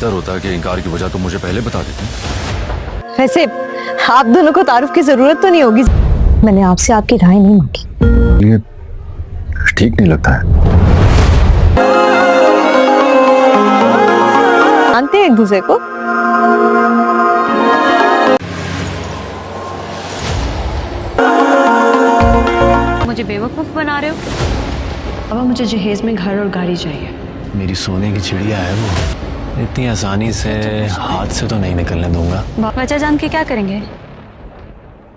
डर होता है कि इनकार की वजह तो मुझे पहले बता देते। वैसे आप दोनों को तारुफ की जरूरत तो नहीं होगी। मैंने आपसे आपकी राय नहीं मांगी। ये ठीक नहीं लगता है। जानते हैं एक दूसरे को? मुझे बेवकूफ बना रहे हो। अब मुझे जहेज में घर और गाड़ी चाहिए। मेरी सोने की चिड़िया है वो, इतनी आसानी से हाथ से तो नहीं निकलने दूंगा। वजह जान के क्या करेंगे?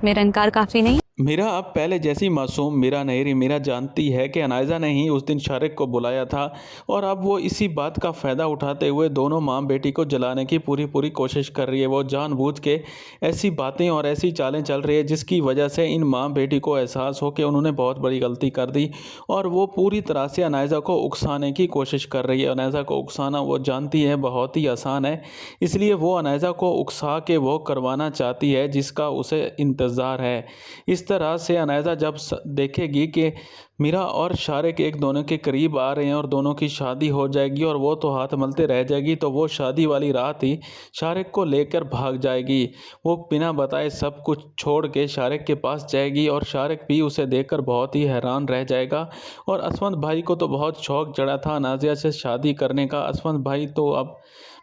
मेरा इनकार काफी नहीं? मीरा अब पहले जैसी मासूम मीरा नहीं रही। मीरा जानती है कि अनायजा ने ही उस दिन शारिक को बुलाया था और अब वो इसी बात का फ़ायदा उठाते हुए दोनों माँ बेटी को जलाने की पूरी कोशिश कर रही है। वो जानबूझ के ऐसी बातें और ऐसी चालें चल रही है जिसकी वजह से इन माँ बेटी को एहसास हो कि उन्होंने बहुत बड़ी गलती कर दी और वो पूरी तरह से अनायजा को उकसाने की कोशिश कर रही है। अनायजा को उकसाना वो जानती है बहुत ही आसान है, इसलिए वो अनायजा को उकसा के वो करवाना चाहती है जिसका उसे इंतज़ार है। इस तरह से अनायजा जब देखेगी कि मीरा और शारिक एक दोनों के करीब आ रहे हैं और दोनों की शादी हो जाएगी और वो तो हाथ मलते रह जाएगी, तो वो शादी वाली रात ही शारिक को लेकर भाग जाएगी। वो बिना बताए सब कुछ छोड़ के शारिक के पास जाएगी और शारिक भी उसे देखकर बहुत ही हैरान रह जाएगा। और असमत भाई को तो बहुत शौक चढ़ा था नाजिया से शादी करने का। असमत भाई तो अब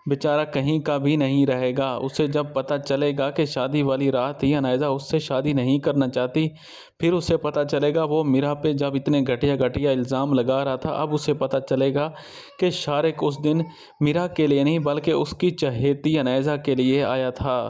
बेचारा कहीं का भी नहीं रहेगा। उसे जब पता चलेगा कि शादी वाली रात ही अनायजा उससे शादी नहीं करना चाहती, फिर उसे पता चलेगा वो मीरा पे जब इतने घटिया इल्ज़ाम लगा रहा था, अब उसे पता चलेगा कि शारिक उस दिन मीरा के लिए नहीं बल्कि उसकी चहेती अनायजा के लिए आया था।